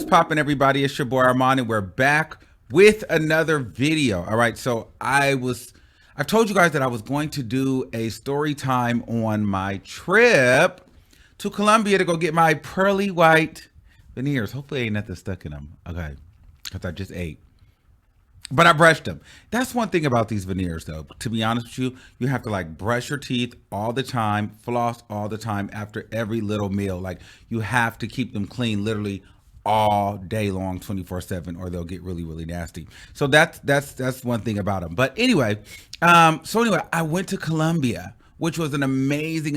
poppin', everybody? It's your boy Armon, and we're back with another video. All right, so I've told you guys that I was going to do a story time on my trip to Colombia to go get my pearly white veneers. Hopefully ain't nothing stuck in them, okay, because I just ate. But I brushed them. That's one thing about these veneers, though. To be honest with you, you have to like brush your teeth all the time, floss all the time after every little meal. Like you have to keep them clean literally all day long, 24/7, or they'll get really, really nasty. So that's one thing about them. But anyway, I went to Colombia, which was an amazing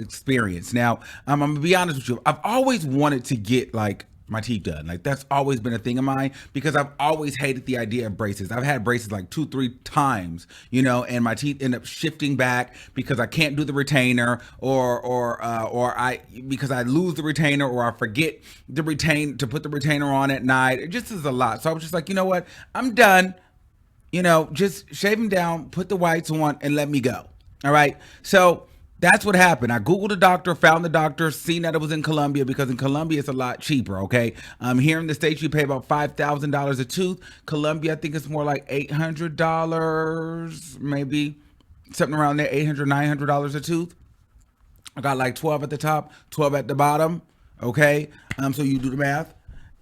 experience. Now, I'm gonna be honest with you. I've always wanted to get like my teeth done. Like that's always been a thing of mine because I've always hated the idea of braces. I've had braces like 2-3 times, you know, and my teeth end up shifting back because I can't do the retainer because I lose the retainer or I forget to put the retainer on at night. It just is a lot. So I was just like, you know what? I'm done. You know, just shave them down, put the whites on, and let me go. All right. So that's what happened. I Googled a doctor, found the doctor, seen that it was in Colombia because in Colombia it's a lot cheaper, okay? Here in the States, you pay about $5,000 a tooth. Colombia, I think it's more like $800, maybe something around there, $800, $900 a tooth. I got like 12 at the top, 12 at the bottom, okay? So you do the math.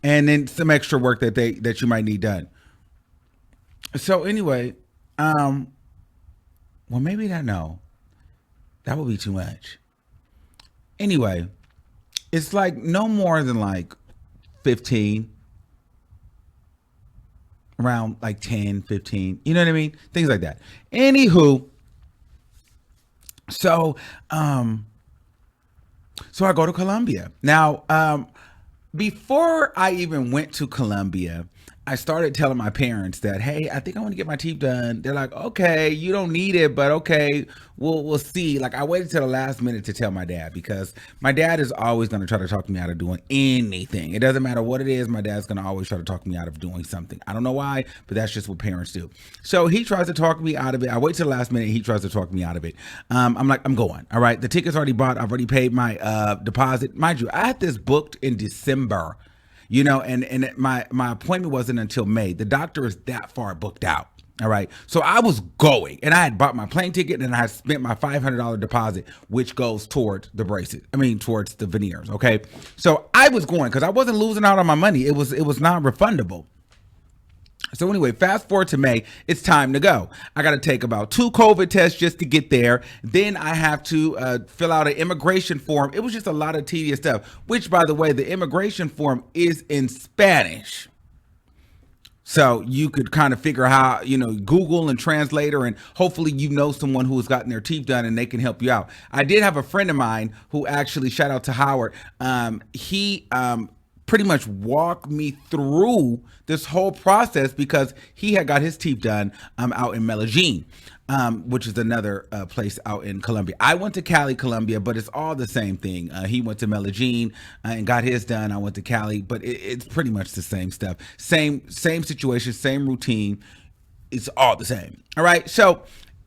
And then some extra work that you might need done. So anyway, well, maybe not, no. That would be too much. Anyway, it's like no more than like 15, around like 10, 15, you know what I mean? Things like that. Anywho, so I go to Colombia. Now, before I even went to Colombia, I started telling my parents that, hey, I think I want to get my teeth done. They're like, okay, you don't need it, but okay, we'll see. Like I waited till the last minute to tell my dad because my dad is always going to try to talk me out of doing anything. It doesn't matter what it is. My dad's going to always try to talk me out of doing something. I don't know why, but that's just what parents do. So he tries to talk me out of it. I wait till the last minute. He tries to talk me out of it. I'm like, I'm going. All right. The ticket's already bought. I've already paid my deposit. Mind you, I had this booked in December. You know, and my appointment wasn't until May. The doctor is that far booked out. All right. So I was going and I had bought my plane ticket and I had spent my $500 deposit, which goes towards the braces. Towards the veneers. OK, so I was going because I wasn't losing out on my money. It was non-refundable. So anyway, fast forward to May, it's time to go. I got to take about 2 COVID tests just to get there. Then I have to fill out an immigration form. It was just a lot of tedious stuff, which, by the way, the immigration form is in Spanish. So you could kind of figure how, you know, Google and translator, and hopefully you know someone who has gotten their teeth done and they can help you out. I did have a friend of mine who actually, shout out to Howard, he pretty much walked me through this whole process because he had got his teeth done out in Medellin, which is another place out in Colombia. I went to Cali, Colombia, but it's all the same thing. He went to Medellin and got his done. I went to Cali, but it's pretty much the same stuff. Same situation, same routine. It's all the same. All right. So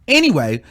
anyway,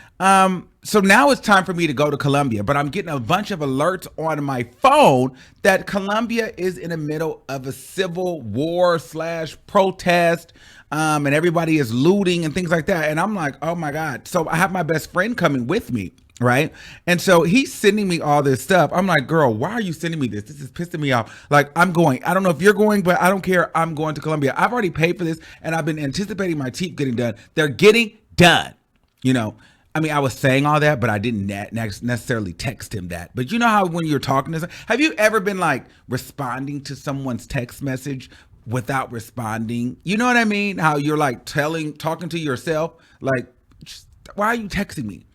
so now it's time for me to go to Colombia, but I'm getting a bunch of alerts on my phone that Colombia is in the middle of a civil war / protest, and everybody is looting and things like that. And I'm like, oh my God. So I have my best friend coming with me. Right. And so he's sending me all this stuff. I'm like, girl, why are you sending me this? This is pissing me off. Like, I'm going. I don't know if you're going, but I don't care. I'm going to Colombia. I've already paid for this and I've been anticipating my teeth getting done. They're getting done. You know, I was saying all that, but I didn't necessarily text him that. But you know how when you're talking to someone, have you ever been like responding to someone's text message without responding? You know what I mean? How you're like talking to yourself, like, why are you texting me?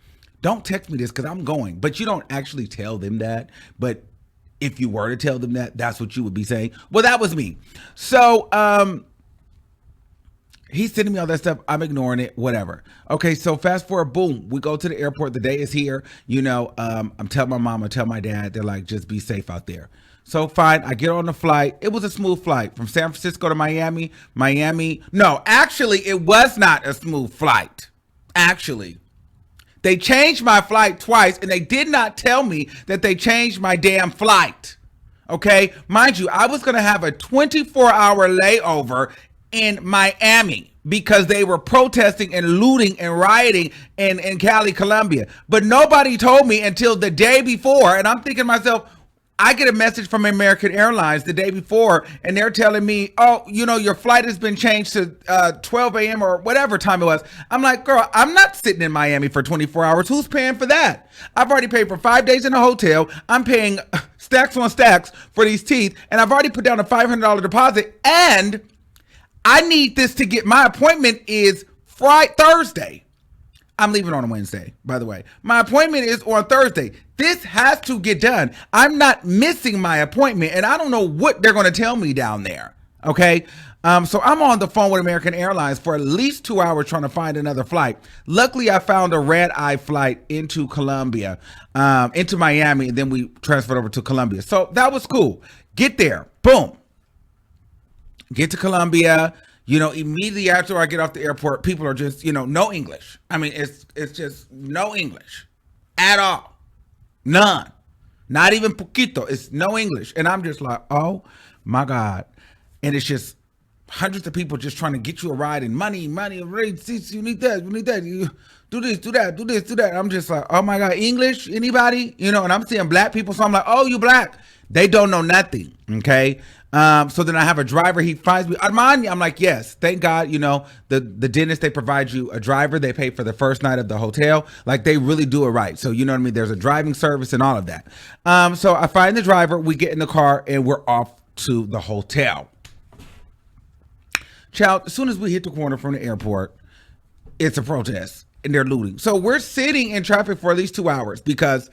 Don't text me this because I'm going. But you don't actually tell them that. But if you were to tell them that, that's what you would be saying. Well, that was me. So, he's sending me all that stuff. I'm ignoring it, whatever. Okay, so fast forward, boom, we go to the airport. The day is here. You know, I'm telling my mom, I tell my dad, they're like, just be safe out there. So fine, I get on the flight. It was a smooth flight from San Francisco to Miami. No, actually, it was not a smooth flight. Actually, they changed my flight twice and they did not tell me that they changed my damn flight. Okay, mind you, I was going to have a 24-hour layover in Miami because they were protesting and looting and rioting in Cali, Colombia. But nobody told me until the day before. And I'm thinking to myself, I get a message from American Airlines the day before, and they're telling me, oh, your flight has been changed to 12 a.m. or whatever time it was. I'm like, girl, I'm not sitting in Miami for 24 hours. Who's paying for that? I've already paid for 5 days in a hotel. I'm paying stacks on stacks for these teeth, and I've already put down a $500 deposit, and I need this to get, my appointment is Thursday. I'm leaving on a Wednesday, by the way. My appointment is on Thursday. This has to get done. I'm not missing my appointment, and I don't know what they're going to tell me down there. Okay? So I'm on the phone with American Airlines for at least 2 hours trying to find another flight. Luckily, I found a red-eye flight into Colombia, into Miami, and then we transferred over to Colombia. So that was cool. Get there. Boom. Get to Colombia. Immediately after I get off the airport, people are just, no English. I mean, it's just no English at all. None. Not even poquito. It's no English. And I'm just like, oh my God. And it's just hundreds of people just trying to get you a ride and money, you need that, you do this, do that, do this, do that. I'm just like, oh my God, English, anybody? And I'm seeing black people. So I'm like, oh, you black. They don't know nothing. Okay. So then I have a driver. He finds me. Armon, I'm like, yes, thank God. The dentist, they provide you a driver. They pay for the first night of the hotel. Like, they really do it right. So, you know what I mean? There's a driving service and all of that. So I find the driver. We get in the car and we're off to the hotel. Child, as soon as we hit the corner from the airport, it's a protest and they're looting. So we're sitting in traffic for at least 2 hours because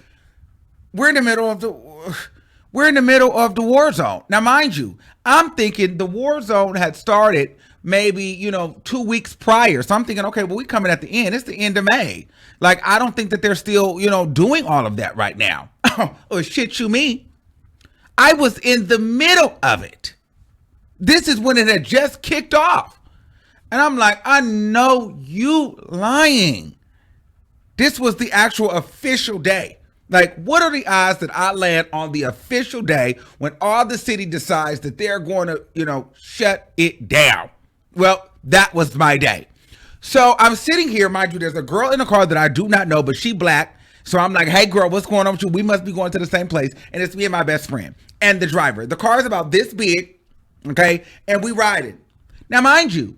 we're in the middle of the war zone. Now, mind you, I'm thinking the war zone had started maybe, 2 weeks prior. So I'm thinking, okay, well, we coming at the end. It's the end of May. Like, I don't think that they're still, doing all of that right now. Oh, shit you me. I was in the middle of it. This is when it had just kicked off. And I'm like, I know you lying. This was the actual official day. Like, what are the odds that I land on the official day when all the city decides that they're going to, shut it down? Well, that was my day. So I'm sitting here, mind you, there's a girl in the car that I do not know, but she black. So I'm like, hey, girl, what's going on with you? We must be going to the same place. And it's me and my best friend and the driver. The car is about this big, okay? And we riding. Now, mind you,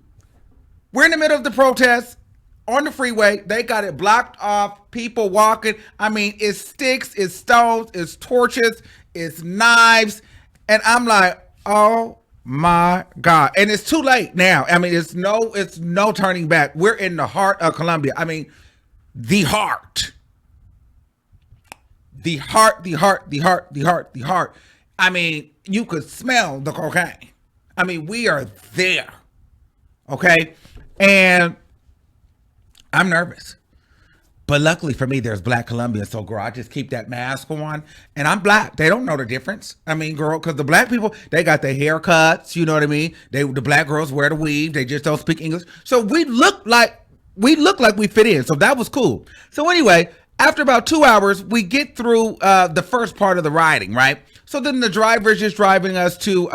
we're in the middle of the protest. On the freeway, they got it blocked off, people walking. I mean, it's sticks, it's stones, it's torches, it's knives. And I'm like, oh my God. And it's too late now. I mean, it's no turning back. We're in the heart of Colombia. I mean, the heart. The heart. I mean, you could smell the cocaine. I mean, we are there. Okay? And I'm nervous. But luckily for me, there's black Colombians. So, girl, I just keep that mask on. And I'm black. They don't know the difference. I mean, girl, because the black people, they got their haircuts. You know what I mean? The black girls wear the weave. They just don't speak English. So we look like we fit in. So that was cool. So anyway, after about 2 hours, we get through the first part of the riding, right? So then the driver is just driving us to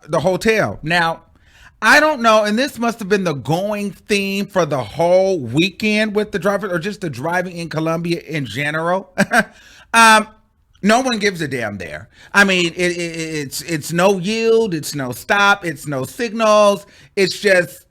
the hotel. Now, I don't know, and this must have been the going theme for the whole weekend with the drivers, or just the driving in Colombia in general. No one gives a damn there. I mean, it's no yield, it's no stop, it's no signals. It's just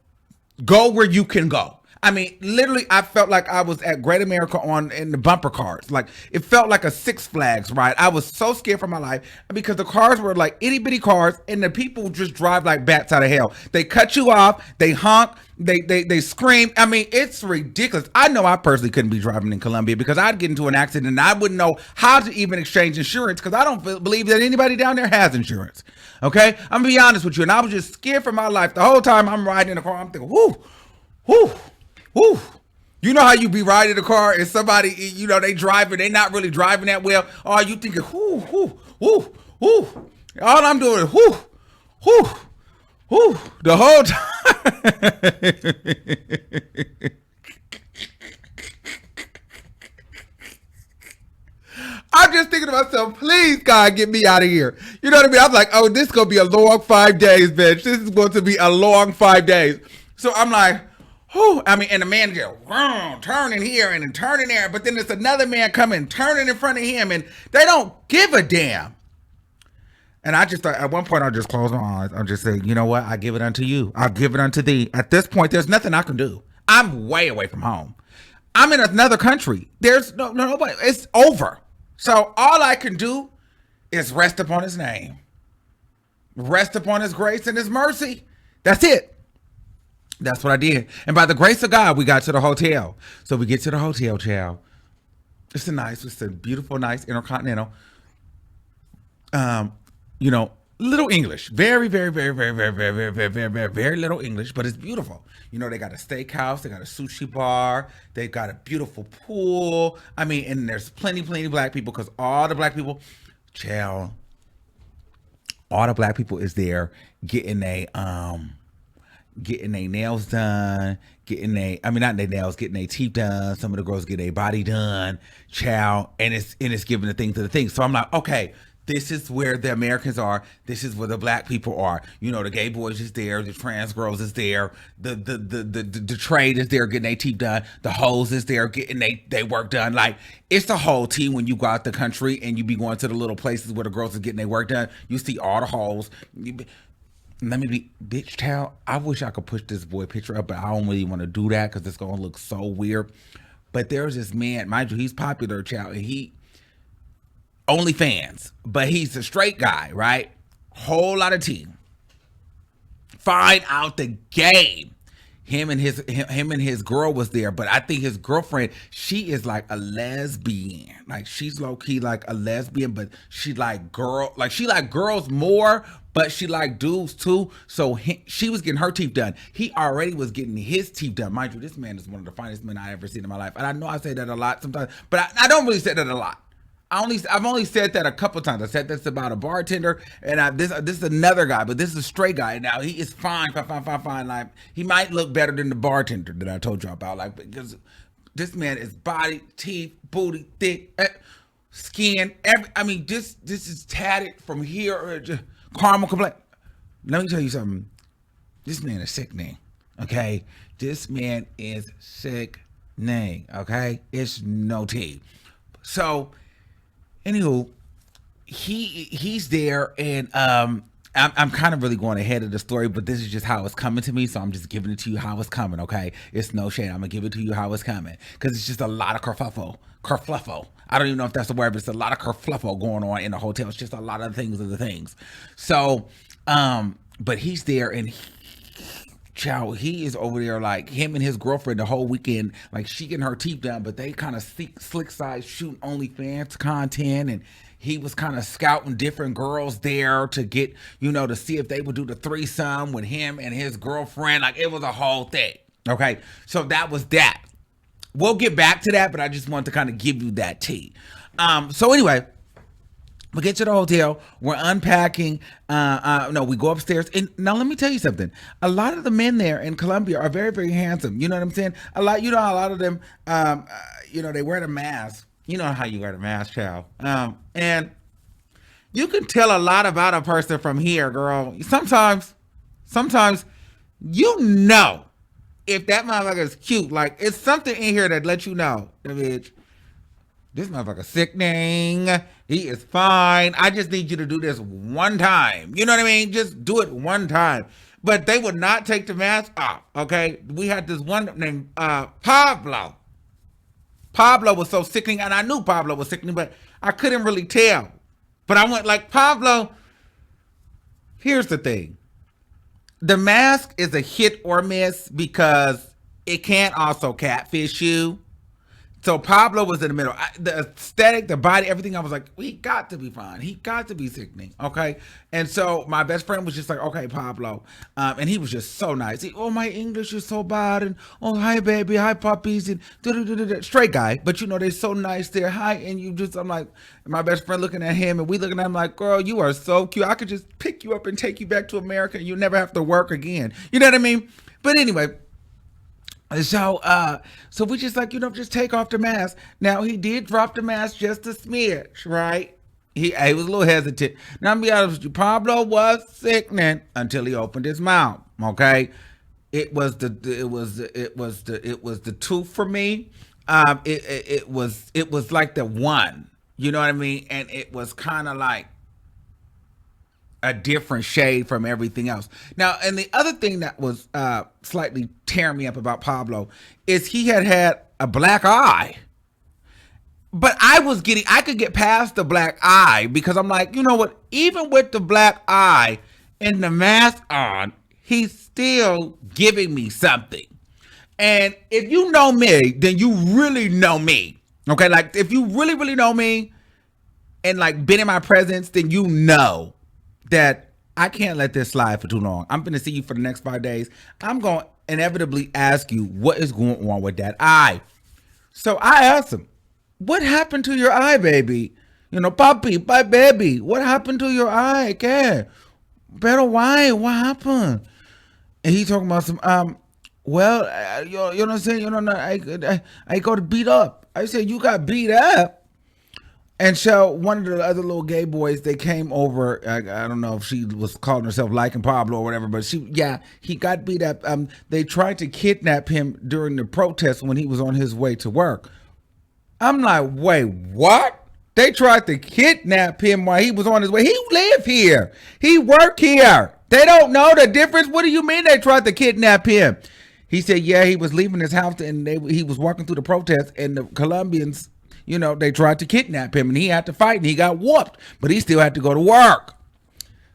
go where you can go. I mean, literally, I felt like I was at Great America in the bumper cars. Like, it felt like a Six Flags ride. I was so scared for my life because the cars were like itty bitty cars, and the people just drive like bats out of hell. They cut you off, they honk, they scream. I mean, it's ridiculous. I know I personally couldn't be driving in Colombia because I'd get into an accident and I wouldn't know how to even exchange insurance because I don't believe that anybody down there has insurance. Okay, I'm gonna be honest with you, and I was just scared for my life the whole time I'm riding in the car. I'm thinking, whoo. Whew. You know how you be riding the car and somebody, they driving, they not really driving that well. Oh, you thinking, whoo. All I'm doing is whoo, the whole time. I'm just thinking to myself, please, God, God, get me out of here. You know what I mean? I'm like, oh, this is going to be a long 5 days, bitch. This is going to be a long 5 days. So I'm like, whew. I mean, and the man just turning here and then turning there. But then there's another man coming, turning in front of him. And they don't give a damn. And I just thought, at one point, I'll just close my eyes. I'll just say, you know what? I give it unto you. I'll give it unto thee. At this point, there's nothing I can do. I'm way away from home. I'm in another country. There's nobody. It's over. So all I can do is rest upon his name. Rest upon his grace and his mercy. That's it. That's what I did. And by the grace of God, we got to the hotel. So we get to the hotel, child. It's a beautiful, nice intercontinental. Little English. Very, very, very, very, very, very, very, very, very, very, very little English, but it's beautiful. They got a steakhouse, they got a sushi bar, they got a beautiful pool. I mean, and there's plenty of black people because all the black people, child, all the black people is there getting their nails done, getting their teeth done. Some of the girls get their body done, child, and it's giving the thing to the thing. So I'm like, okay, this is where the Americans are. This is where the black people are. The gay boys is there. The trans girls is there. The trade is there getting their teeth done. The hoes is there getting they work done. Like, it's the whole team when you go out the country and you be going to the little places where the girls are getting their work done. You see all the hoes. Let me be, bitch, towel. I wish I could push this boy picture up, but I don't really want to do that because it's going to look so weird. But there's this man, mind you, he's popular, child, and he OnlyFans, but he's a straight guy, right? Whole lot of tea. Find out the game. Him and his girl was there, but I think his girlfriend, she is like a lesbian. Like, she's low key like a lesbian, but she like girls more, but she like dudes too. So she was getting her teeth done. He already was getting his teeth done. Mind you, this man is one of the finest men I ever seen in my life. And I know I say that a lot sometimes, but I don't really say that a lot. I've only said that a couple times. I said this about a bartender, and this is another guy, but this is a straight guy. Now, he is fine. Like, he might look better than the bartender that I told you about. Like, because this man is body, teeth, booty, thick, skin. This is tatted from here. Caramel complaint. Let me tell you something. This man is sickening. Okay, this man is sickening. Okay, it's no tea. So. Anywho, he's there, and I'm kind of really going ahead of the story, but this is just how it's coming to me, so I'm just giving it to you how it's coming, okay? It's no shade. I'm going to give it to you how it's coming, because it's just a lot of kerfluffle. I don't even know if that's the word, but it's a lot of kerfluffle going on in the hotel. It's just a lot of things. So, but he's there, and child, he is over there, like, him and his girlfriend the whole weekend, like, she getting her teeth done, but they kind of slick side shooting OnlyFans content, and he was kind of scouting different girls there to get, to see if they would do the threesome with him and his girlfriend. Like, it was a whole thing. Okay, so that was that. We'll get back to that, but I just wanted to kind of give you that tea. So anyway, we get to the hotel. We're unpacking. We go upstairs. And now let me tell you something. A lot of the men there in Colombia are very, very handsome. You know what I'm saying? A lot of them, they wear the mask. You know how you wear the mask, child. And you can tell a lot about a person from here, girl. Sometimes, if that motherfucker is cute. Like, it's something in here that lets you know, bitch, this motherfucker sickening. He is fine. I just need you to do this one time. You know what I mean? Just do it one time. But they would not take the mask off, okay? We had this one named Pablo. Pablo was so sickening, and I knew Pablo was sickening, but I couldn't really tell. But I went like, Pablo, here's the thing. The mask is a hit or miss because it can also catfish you. So Pablo was in the middle. The aesthetic, the body, everything, I was like, he got to be fine. He got to be sickening, okay? And so my best friend was just like, okay, Pablo. And he was just so nice. My English is so bad. And, hi, baby. Hi, puppies. And straight guy. But, they're so nice there. Hi. And I'm like, my best friend looking at him. And we looking at him like, girl, you are so cute. I could just pick you up and take you back to America. And you never have to work again. You know what I mean? But anyway. So we just like, just take off the mask. Now, he did drop the mask just a smidge, right? He was a little hesitant. Now, I'm gonna be honest with you, Pablo was sickening until he opened his mouth. Okay, it was the two for me. It was like the one. You know what I mean? And it was kind of like a different shade from everything else. Now, and the other thing that was slightly tearing me up about Pablo is he had a black eye. But I could get past the black eye because I'm like, you know what? Even with the black eye and the mask on, he's still giving me something. And if you know me, then you really know me. Okay, like if you really, really know me and like been in my presence, then you know that I can't let this slide for too long. I'm going to see you for the next 5 days. I'm going to inevitably ask you what is going on with that eye. So I asked him, what happened to your eye, baby? You know, papi, my baby, what happened to your eye? ¿Qué? Pero why? What happened? And he talking about some, well, you know what I'm saying? You know, I got beat up. I said, you got beat up? And so one of the other little gay boys, they came over. I don't know if she was calling herself liking Pablo or whatever, but he got beat up. They tried to kidnap him during the protest when he was on his way to work. I'm like, wait, what? They tried to kidnap him while he was on his way. He live here. He work here. They don't know the difference. What do you mean they tried to kidnap him? He said, yeah, he was leaving his house and he was walking through the protest and the Colombians, you know, they tried to kidnap him and he had to fight and he got whooped, but he still had to go to work.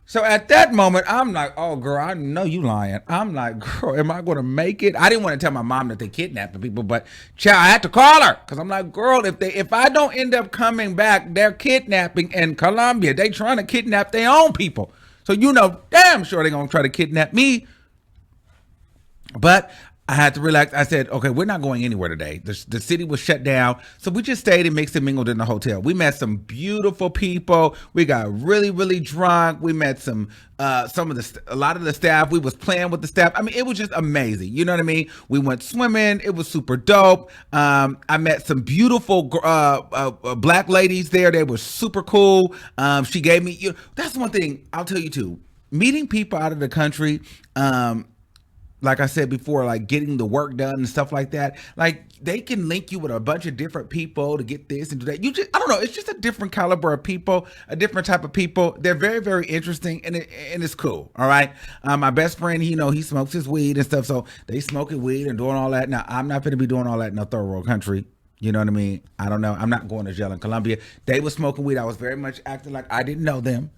So at that moment, I'm like, oh, girl, I know you lying. I'm like, girl, am I going to make it? I didn't want to tell my mom that they kidnapping people, but child, I had to call her because I'm like, girl, if I don't end up coming back, they're kidnapping in Colombia. They trying to kidnap their own people. So you know damn sure they're going to try to kidnap me. But I had to relax. I said, okay, we're not going anywhere today. The city was shut down. So we just stayed and mixed and mingled in the hotel. We met some beautiful people. We got really, really drunk. We met a lot of the staff. We was playing with the staff. I mean, it was just amazing. You know what I mean? We went swimming. It was super dope. I met some beautiful black ladies there. They were super cool. She gave me, that's one thing I'll tell you too. Meeting people out of the country, like I said before, like getting the work done and stuff like that, like they can link you with a bunch of different people to get this and do that. I don't know. It's just a different caliber of people, a different type of people. They're very, very interesting and it's cool. All right. My best friend, he smokes his weed and stuff. So they smoking weed and doing all that. Now I'm not going to be doing all that in a third world country. You know what I mean? I don't know. I'm not going to jail in Colombia. They were smoking weed. I was very much acting like I didn't know them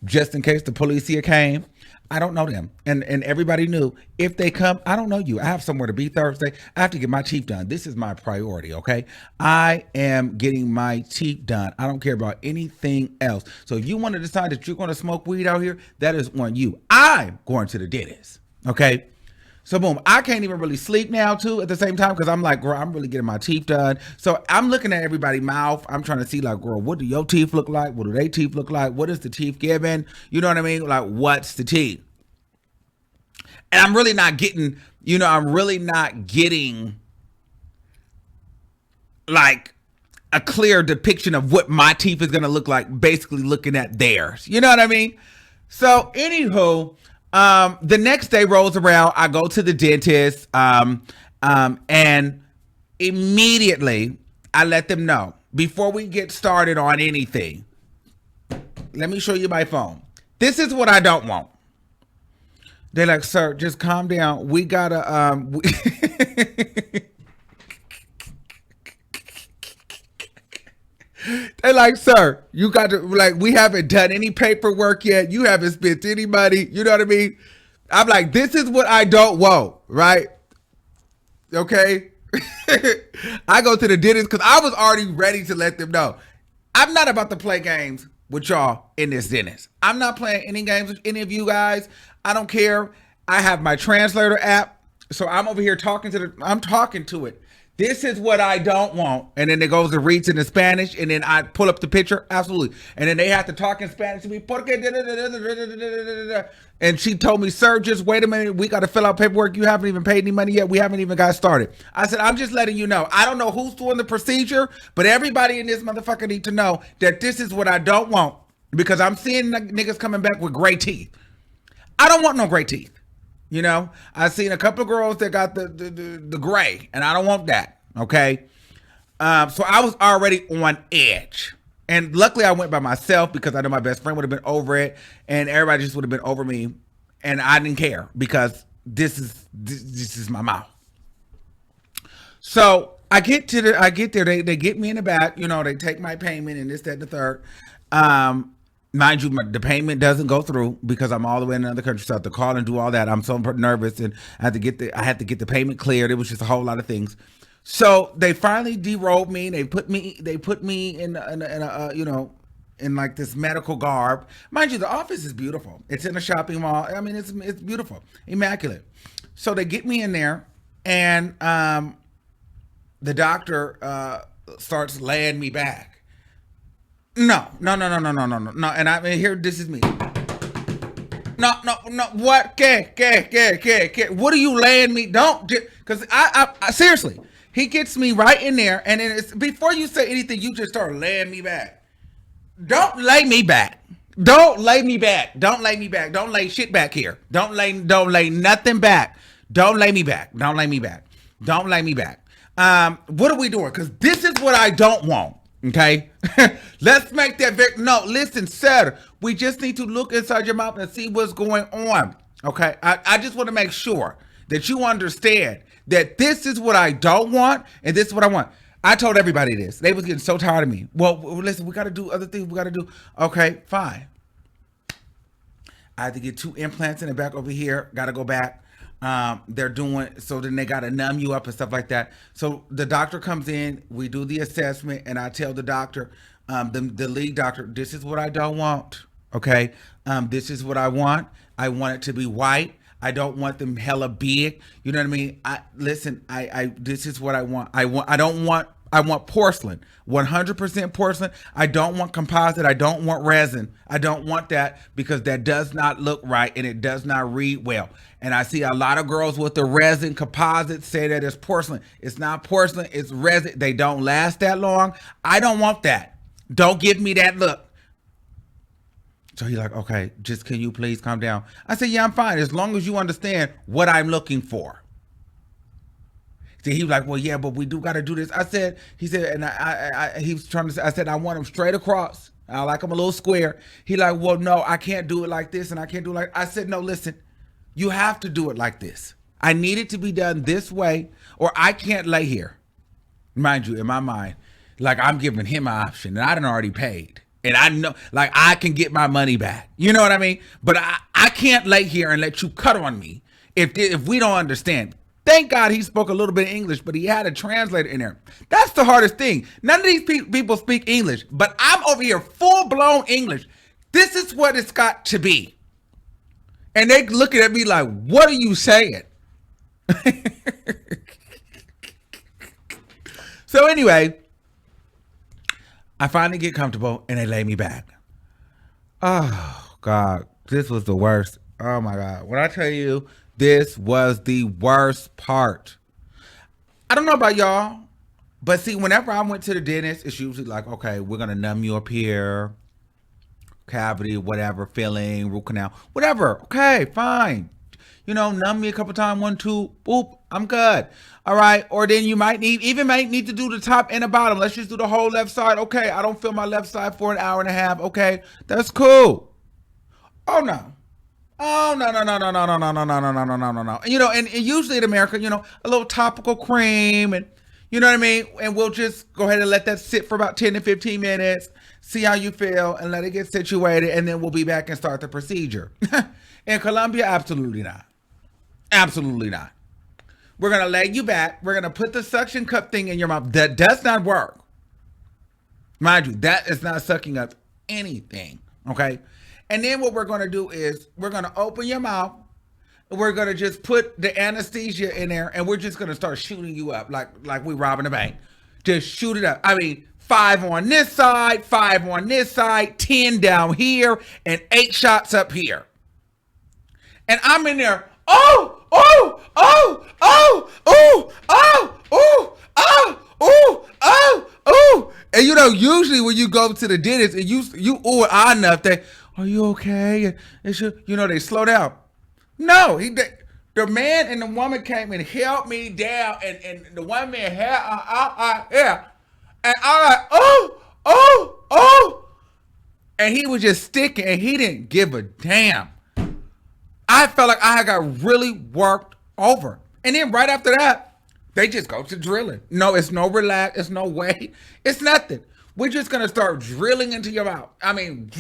just in case the police here came. I don't know them. And everybody knew if they come, I don't know you. I have somewhere to be Thursday. I have to get my teeth done. This is my priority, okay? I am getting my teeth done. I don't care about anything else. So if you want to decide that you're going to smoke weed out here, that is on you. I'm going to the dentist, okay? So boom, I can't even really sleep now too at the same time because I'm like, girl, I'm really getting my teeth done. So I'm looking at everybody's mouth. I'm trying to see like, girl, what do your teeth look like? What do their teeth look like? What is the teeth giving? You know what I mean? Like, what's the teeth? And I'm really not getting, like a clear depiction of what my teeth is going to look like, basically looking at theirs. You know what I mean? So anywho, the next day rolls around. I go to the dentist, and immediately I let them know before we get started on anything. Let me show you my phone. This is what I don't want. They're like, sir, just calm down. We gotta, they're like, sir, you got to, like, we haven't done any paperwork yet. You haven't spent any money. You know what I mean? I'm like, this is what I don't want, right? Okay. I go to the dentist because I was already ready to let them know. I'm not about to play games with y'all in this dentist. I'm not playing any games with any of you guys. I don't care. I have my translator app. So I'm over here talking to it. This is what I don't want. And then it goes and reads it in Spanish, and then I pull up the picture. Absolutely. And then they have to talk in Spanish to me. And she told me, sir, just wait a minute. We got to fill out paperwork. You haven't even paid any money yet. We haven't even got started. I said, I'm just letting you know. I don't know who's doing the procedure, but everybody in this motherfucker need to know that this is what I don't want, because I'm seeing niggas coming back with gray teeth. I don't want no gray teeth. You know, I've seen a couple of girls that got the gray, and I don't want that. Okay. So I was already on edge. And luckily I went by myself, because I know my best friend would have been over it, and everybody just would have been over me. And I didn't care, because this is my mouth. So I get there, they get me in the back, you know, they take my payment and this, that, and the third. Mind you, the payment doesn't go through because I'm all the way in another country, so I have to call and do all that. I'm so nervous, and I had to get the payment cleared. It was just a whole lot of things. So they finally derobed me. They put me in a you know, in like this medical garb. Mind you, the office is beautiful. It's in a shopping mall. I mean, it's beautiful, immaculate. So they get me in there, and the doctor starts laying me back. No. And I mean, here, this is me. No. What? What are you laying me? Don't, because I seriously, he gets me right in there, and then it's, before you say anything, you just start laying me back. Don't lay me back. Don't lay me back. Don't lay me back. Don't lay shit back here. Don't lay nothing back. Don't lay me back. Don't lay me back. Don't lay me back. What are we doing? Because this is what I don't want. Okay, let's make that very, no, listen, sir, we just need to look inside your mouth and see what's going on. Okay, I just want to make sure that you understand that this is what I don't want, and this is what I want. I told everybody this. They was getting so tired of me. Well, listen, we got to do other things. We got to do. Okay, fine. I had to get 2 implants in the back over here. Got to go back. They're doing, so then they got to numb you up and stuff like that. So the doctor comes in, we do the assessment, and I tell the doctor, the lead doctor, this is what I don't want. Okay. This is what I want. I want it to be white. I don't want them hella big. You know what I mean? This is what I want. I want porcelain, 100% porcelain. I don't want composite. I don't want resin. I don't want that, because that does not look right and it does not read well. And I see a lot of girls with the resin composite say that it's porcelain. It's not porcelain, it's resin. They don't last that long. I don't want that. Don't give me that look. So he's like, okay, just can you please calm down? I said, yeah, I'm fine, as long as you understand what I'm looking for. See, he was like, well, yeah, but we do got to do this. I said, he said, and he was trying to say, I said, I want him straight across. I like him a little square. He like, well, no, I can't do it like this, and I can't do it like, I said, no, listen, you have to do it like this. I need it to be done this way, or I can't lay here. Mind you, in my mind, like, I'm giving him an option, and I done already paid. And I know, like, I can get my money back. You know what I mean? But I can't lay here and let you cut on me if we don't understand. Thank God he spoke a little bit of English, but he had a translator in there. That's the hardest thing. None of these people speak English, but I'm over here full-blown English. This is what it's got to be. And they looking at me like, what are you saying? So anyway, I finally get comfortable and they lay me back. Oh, God, this was the worst. Oh, my God. When I tell you, this was the worst part. I don't know about y'all, but see, whenever I went to the dentist, it's usually like, okay, we're going to numb you up here, cavity, whatever, filling, root canal, whatever. Okay, fine. You know, numb me a couple times, 1, 2, boop, I'm good. All right. Or then you might need to do the top and the bottom. Let's just do the whole left side. Okay, I don't feel my left side for an hour and a half. Okay, that's cool. Oh, no. Oh, no. And, you know, and usually in America, you know, a little topical cream and, you know what I mean? And we'll just go ahead and let that sit for about 10 to 15 minutes, see how you feel, and let it get situated, and then we'll be back and start the procedure. In Colombia, absolutely not. Absolutely not. We're going to lay you back. We're going to put the suction cup thing in your mouth. That does not work. Mind you, that is not sucking up anything, okay? And then what we're going to do is we're going to open your mouth, We're gonna just put the anesthesia in there, and we're just gonna start shooting you up like we robbing a bank. Just shoot it up. I mean, 5 on this side, 5 on this side, 10 down here, and 8 shots up here. And I'm in there. Oh, oh, oh, oh, oh, oh, oh, oh, oh, oh, oh. And usually when you go to the dentist and you ooh and ah enough, are you okay? And they slow down. No, the man and the woman came and held me down, and the one man held, yeah. And I'm like, oh, oh, oh. And he was just sticking, and he didn't give a damn. I felt like I got really worked over. And then right after that, they just go to drilling. No, it's no relax. It's no way. It's nothing. We're just going to start drilling into your mouth. I mean,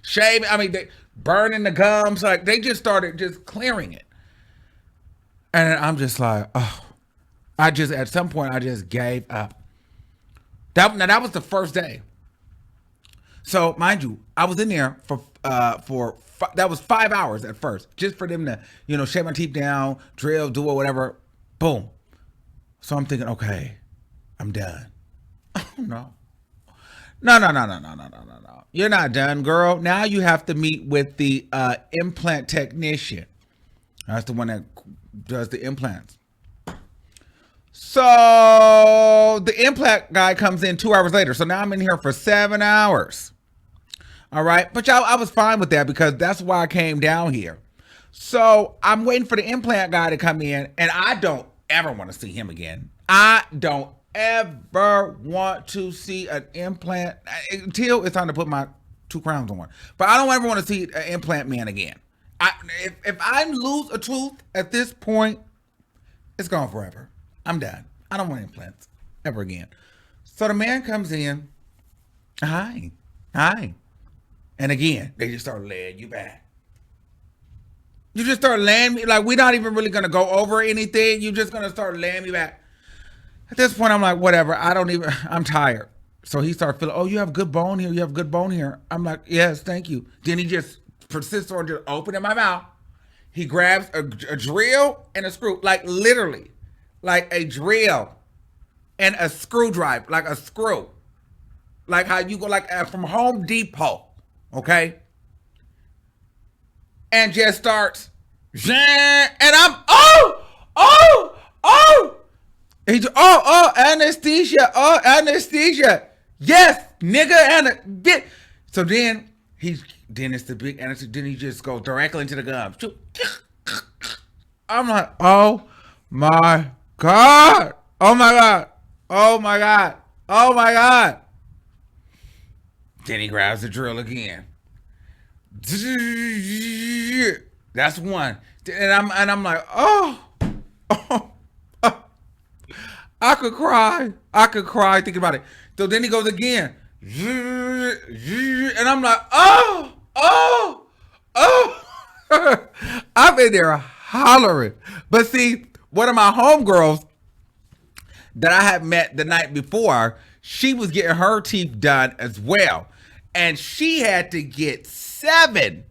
shaving. I mean, they burning the gums. Like, they just started just clearing it. And I'm just like, oh. At some point, I just gave up. That was the first day. So, mind you, I was in there for that was 5 hours at first, just for them to, shave my teeth down, drill, do whatever. Boom. So I'm thinking, okay, I'm done. Oh, no. No. You're not done, girl. Now you have to meet with the implant technician. That's the one that does the implants. So the implant guy comes in 2 hours later. So now I'm in here for 7 hours. All right. But I was fine with that because that's why I came down here. So I'm waiting for the implant guy to come in, and I don't ever want to see him again. I don't ever want to see an implant until it's time to put my 2 crowns on. But I don't ever want to see an implant man again. If I lose a tooth at this point, it's gone forever. I'm done. I don't want implants ever again. So the man comes in. Hi. And again, they just start laying you back. You just start laying me, like, we're not even really going to go over anything. You're just going to start laying me back. At this point, I'm like, whatever. I'm tired. So he started feeling, oh, you have good bone here. You have good bone here. I'm like, yes, thank you. Then he just persists on just opening my mouth. He grabs a drill and a screw, like literally, like a drill and a screwdriver, like a screw. Like how you go from Home Depot, okay? And just starts, and I'm, He's, anesthesia. Yes, nigga, So then it's the big anesthesia. Then he just goes directly into the gums. I'm like, oh my God. Then he grabs the drill again. That's one. And I'm like, oh. I could cry thinking about it. So then he goes again. And I'm like, oh. I've been there hollering. But see, one of my homegirls that I had met the night before, she was getting her teeth done as well. And she had to get 7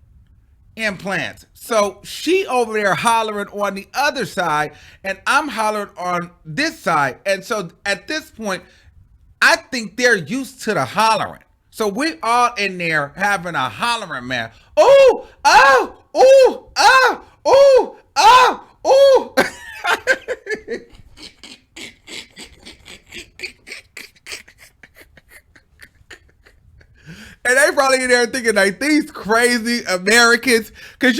implants. So she over there hollering on the other side, and I'm hollering on this side. And so at this point, I think they're used to the hollering. So we all in there having a hollering, man. Ooh, oh, ooh, oh, ooh, oh, ooh. And they probably in there thinking like these crazy Americans, cause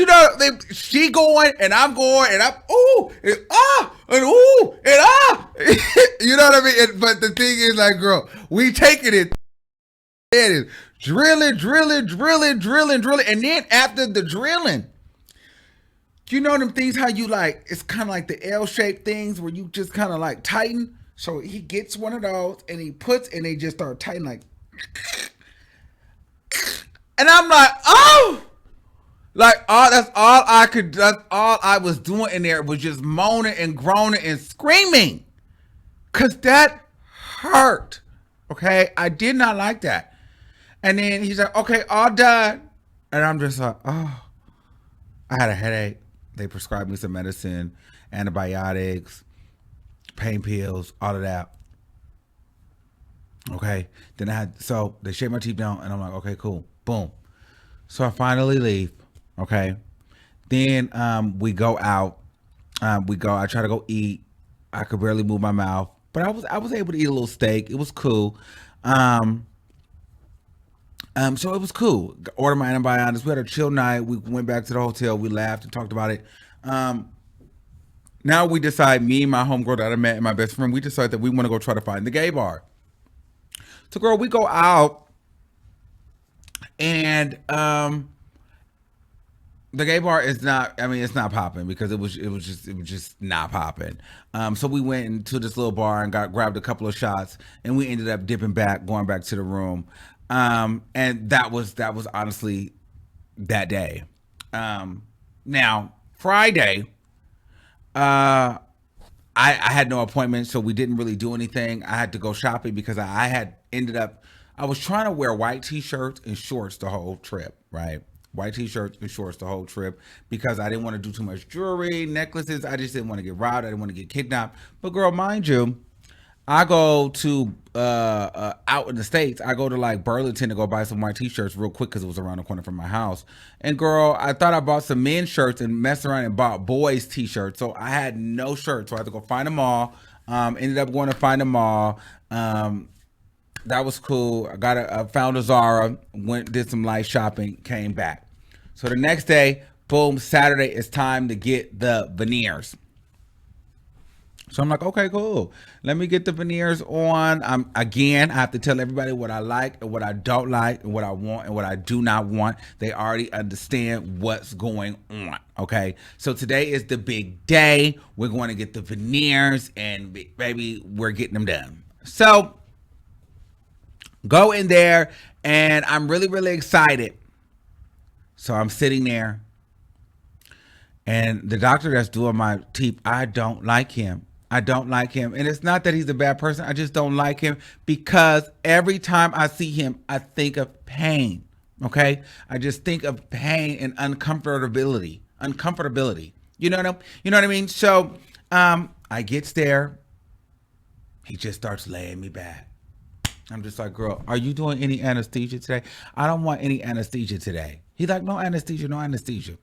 she going and I'm going and I'm ooh and ah and ooh and ah, you know what I mean? But the thing is, like, girl, we taking it. It is drilling, and then after the drilling, you know them things how you like it's kind of like the L-shaped things where you just kind of like tighten. So he gets one of those and they just start tightening like. And I'm like, oh, that's all I was doing in there was just moaning and groaning and screaming. Cause that hurt. Okay. I did not like that. And then he's like, okay, all done. And I'm just like, oh, I had a headache. They prescribed me some medicine, antibiotics, pain pills, all of that. Okay. Then so they shave my teeth down, and I'm like, okay, cool. Boom. So I finally leave. Okay. Then we go out. I try to go eat. I could barely move my mouth, but I was able to eat a little steak. It was cool. Um, so it was cool. Ordered my antibiotics. We had a chill night. We went back to the hotel. We laughed and talked about it. Um, Now we decide, me and my homegirl that I met and my best friend, we decide that we want to go try to find the gay bar. So, girl, we go out, and the gay bar is not. I mean, it's not popping because it was just not popping. So we went into this little bar and grabbed a couple of shots, and we ended up dipping back, going back to the room. And that was honestly that day. Now Friday, uh, I had no appointment, so we didn't really do anything. I had to go shopping because I had ended up. I was trying to wear white t-shirts and shorts the whole trip, right? White t-shirts and shorts the whole trip because I didn't want to do too much jewelry, necklaces. I just didn't want to get robbed. I didn't want to get kidnapped. But girl, mind you, I go to out in the States. I go to like Burlington to go buy some white t-shirts real quick because it was around the corner from my house. And girl, I thought I bought some men's shirts and messed around and bought boys t-shirts. So I had no shirts. So I had to go find them all. Ended up going to find them all. That was cool. I found a Zara, went did some light shopping, came back. So the next day, boom, Saturday, it's time to get the veneers. So I'm like, okay, cool. Let me get the veneers on. Again, I have to tell everybody what I like and what I don't like and what I want and what I do not want. They already understand what's going on. Okay. So today is the big day. We're going to get the veneers, and baby, we're getting them done. So go in there, and I'm really, really excited. So I'm sitting there, and the doctor that's doing my teeth, I don't like him. I don't like him. And it's not that he's a bad person. I just don't like him because every time I see him, I think of pain. Okay? I just think of pain and uncomfortability. Uncomfortability. You know what I mean? So I gets there. He just starts laying me back. I'm just like, girl, are you doing any anesthesia today? I don't want any anesthesia today. He's like, no anesthesia, no anesthesia.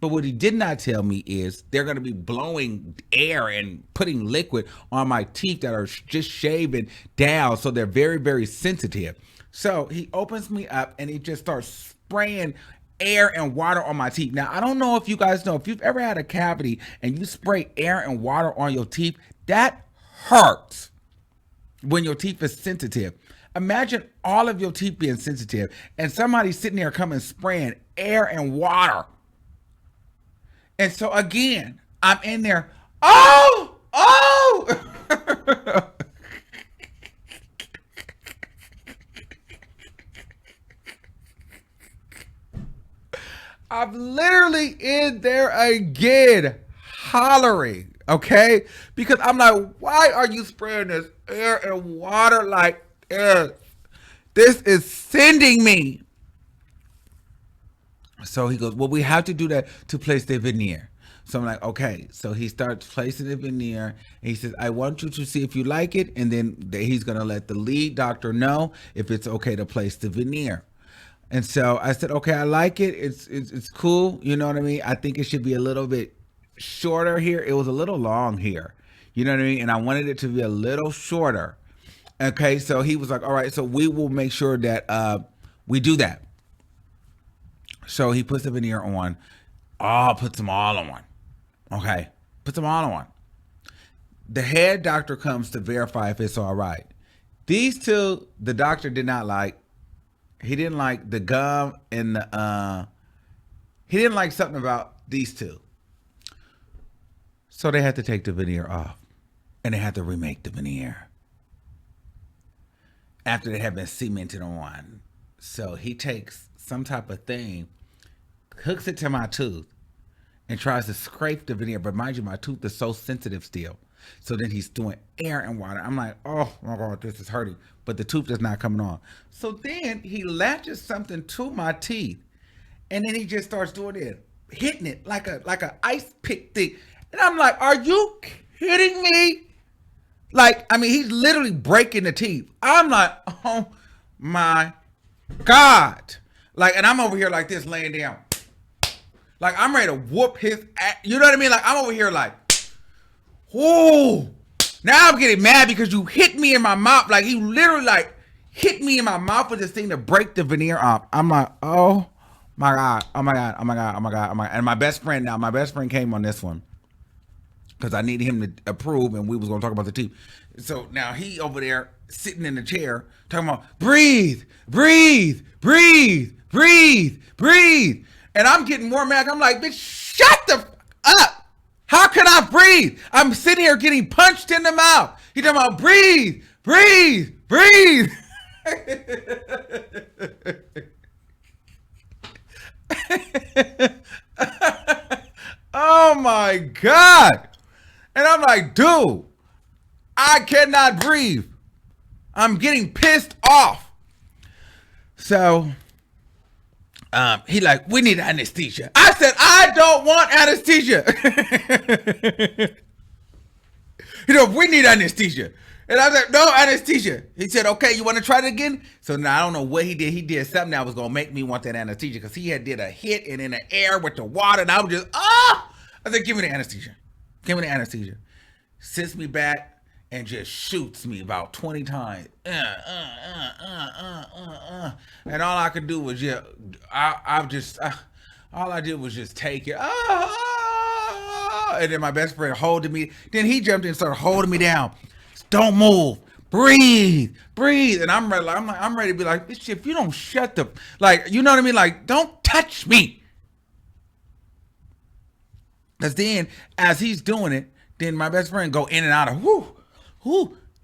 But what he did not tell me is they're going to be blowing air and putting liquid on my teeth that are just shaving down. So they're very, very sensitive. So he opens me up and he just starts spraying air and water on my teeth. Now, I don't know if you guys know, if you've ever had a cavity and you spray air and water on your teeth, that hurts when your teeth is sensitive. Imagine all of your teeth being sensitive and somebody sitting there coming spraying air and water. And so again, I'm in there. Oh. I'm literally in there again, hollering, okay? Because I'm like, why are you spraying this air and water like this? This is sending me. So he goes, well, we have to do that to place the veneer. So I'm like, okay. So he starts placing the veneer. And he says, I want you to see if you like it. And then he's going to let the lead doctor know if it's okay to place the veneer. And so I said, okay, I like it. It's cool. You know what I mean? I think it should be a little bit shorter here. It was a little long here. You know what I mean? And I wanted it to be a little shorter. Okay. So he was like, all right, so we will make sure that we do that. So he puts the veneer on. Puts them all on. Okay. Puts them all on. The head doctor comes to verify if it's all right. These two, the doctor did not like. He didn't like the gum and he didn't like something about these two. So they had to take the veneer off. And they had to remake the veneer after they had been cemented on. So he takes some type of thing, hooks it to my tooth, and tries to scrape the veneer. But mind you, my tooth is so sensitive still. So then he's doing air and water. I'm like, oh my God, this is hurting. But the tooth is not coming on. So then he latches something to my teeth. And then he just starts doing it. hitting it like a ice pick thing. And I'm like, are you kidding me? Like, I mean, he's literally breaking the teeth. I'm like, oh my God. Like, and I'm over here like this, laying down. Like, I'm ready to whoop his ass. You know what I mean? Like, I'm over here like, whoa. Now I'm getting mad because you hit me in my mouth. Like, he literally, like, hit me in my mouth with this thing to break the veneer off. I'm like, oh my God. Oh my God. Oh my God. Oh my God. Oh my God. And my best friend came on this one because I needed him to approve, and we was going to talk about the teeth. So now he over there sitting in the chair talking about breathe, breathe, breathe, breathe, breathe. And I'm getting more mad. I'm like, bitch, shut the fuck up. How can I breathe? I'm sitting here getting punched in the mouth. He talking about breathe, breathe, breathe. Oh my God. And I'm like, dude, I cannot breathe. I'm getting pissed off. So he like, we need anesthesia. I said, I don't want anesthesia. We need anesthesia. And I was like, no anesthesia. He said, okay, you want to try it again? So now I don't know what he did. He did something that was going to make me want that anesthesia because he had did a hit and in the air with the water. And I was just, I said, give me the anesthesia. Give me the anesthesia. Sits me back and just shoots me about 20 times. And all I could do was all I did was just take it. And then my best friend holding me. Then he jumped in and started holding me down. Don't move. Breathe. Breathe. And I'm ready to be like, bitch, if you don't shut the, like, you know what I mean? Like, don't touch me. Because then, as he's doing it, then my best friend go in and out of, whoo.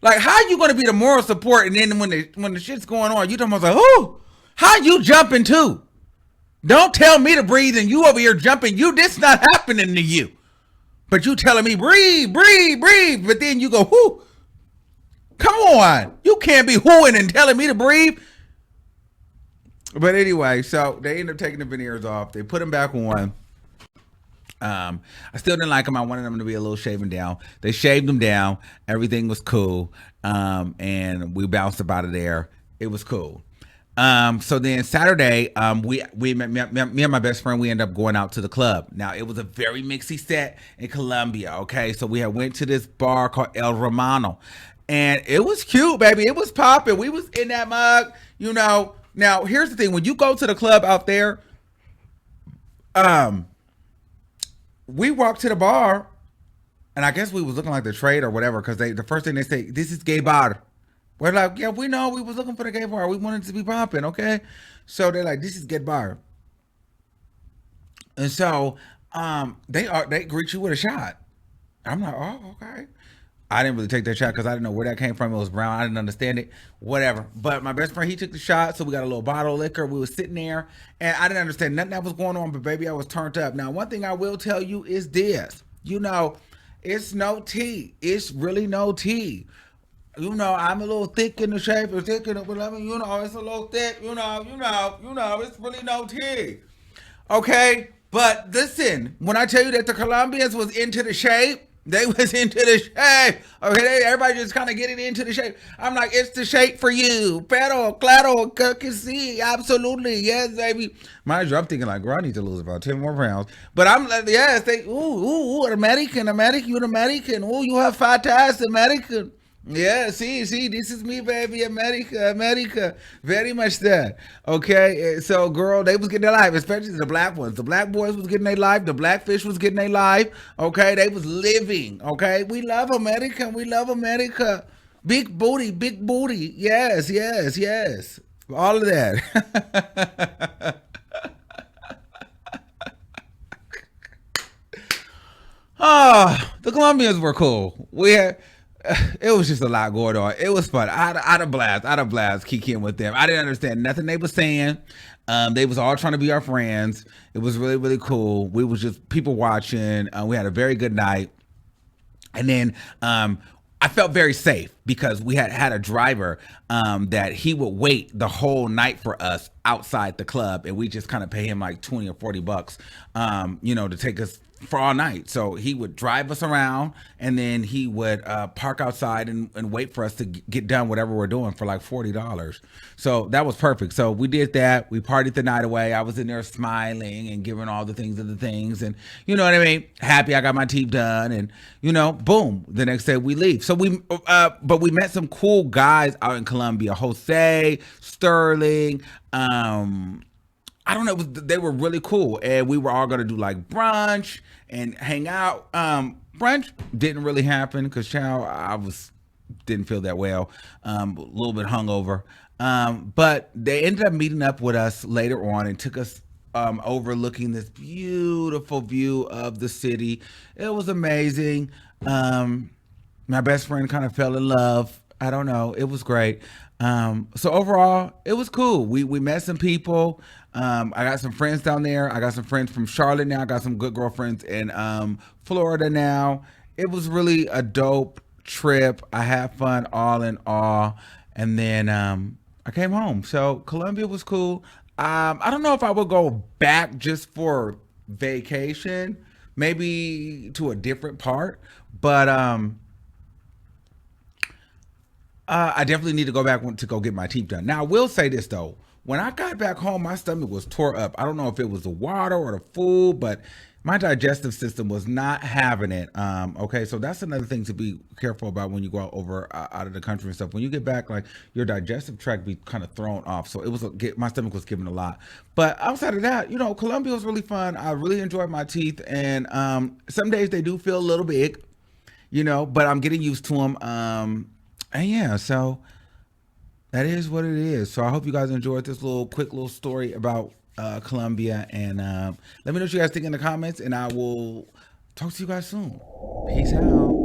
Like, how you going to be the moral support? And then when the shit's going on, you talking about, like, whoo, how you jumping too? Don't tell me to breathe and you over here jumping. This not happening to you. But you telling me, breathe, breathe, breathe. But then you go, whoo. Come on. You can't be whooing and telling me to breathe. But anyway, so they end up taking the veneers off. They put them back on. I still didn't like them. I wanted them to be a little shaven down. They shaved them down. Everything was cool. And we bounced up out of there. It was cool. So then Saturday, me and my best friend, we ended up going out to the club. Now it was a very mixy set in Colombia. Okay. So we had went to this bar called El Romano, and it was cute, baby. It was popping. We was in that mug, you know. Now here's the thing. When you go to the club out there, we walked to the bar, and I guess we was looking like the trade or whatever, because the first thing they say, this is gay bar. We're like, yeah, we know we was looking for the gay bar. We wanted to be popping, okay? So they're like, this is gay bar. And so they greet you with a shot. I'm like, oh, okay. I didn't really take that shot because I didn't know where that came from. It was brown. I didn't understand it. Whatever. But my best friend, he took the shot. So we got a little bottle of liquor. We was sitting there. And I didn't understand nothing that was going on. But baby, I was turned up. Now, one thing I will tell you is this. You know, it's no tea. It's really no tea. You know, I'm a little thick in the shape. Or thick in the, whatever. You know, it's a little thick. You know, it's really no tea. Okay? But listen, when I tell you that the Colombians was into the shape, they was into the shape. Okay, everybody just kind of getting into the shape. I'm like, it's the shape for you. Pero, claro, que sí, absolutely. Yes, baby. Mind you, I'm thinking like, girl, I need to lose about 10 more pounds. But I'm like, yes, they, American, you an American. Ooh, you have fat ass, American. Yeah, see, this is me, baby, America, very much that. Okay, so girl, they was getting their life, especially the black ones. The black boys was getting their life. The blackfish was getting their life. Okay, they was living. Okay, we love America. We love America. Big booty. Yes. All of that. The Colombians were cool. It was just a lot going on. It was fun. I had a blast kicking with them. I didn't understand nothing they were saying. They was all trying to be our friends. It was really, really cool. We was just people watching. We had a very good night. And then I felt very safe because we had a driver that he would wait the whole night for us outside the club, and we just kind of pay him like 20 or 40 bucks, to take us for all night. So he would drive us around, and then he would park outside and wait for us to get done whatever we're doing for like $40. So that was perfect. So we did that. We partied the night away. I was in there smiling and giving all the things, and you know what I mean. Happy I got my teeth done, and boom. The next day we leave. So but we met some cool guys out in Colombia. Jose, Sterling. I don't know. They were really cool, and we were all gonna do like brunch and hang out. Brunch didn't really happen because I didn't feel that well. A little bit hungover. But they ended up meeting up with us later on and took us overlooking this beautiful view of the city. It was amazing. My best friend kind of fell in love. I don't know. It was great. So overall, it was cool. We met some people. I got some friends down there. I got some friends from Charlotte now. I got some good girlfriends in Florida now. It was really a dope trip. I had fun all in all. And then I came home. So Colombia was cool. I don't know if I would go back just for vacation, maybe to a different part, but I definitely need to go back to go get my teeth done. Now, I will say this though. When I got back home, my stomach was tore up. I don't know if it was the water or the food, but my digestive system was not having it. Okay, so that's another thing to be careful about when you go out of the country and stuff. When you get back, like your digestive tract be kind of thrown off. So it was my stomach was giving a lot. But outside of that, Colombia was really fun. I really enjoyed my teeth, and some days they do feel a little big, but I'm getting used to them. And yeah, so that is what it is. So I hope you guys enjoyed this quick little story about Colombia. And let me know what you guys think in the comments, and I will talk to you guys soon. Peace out.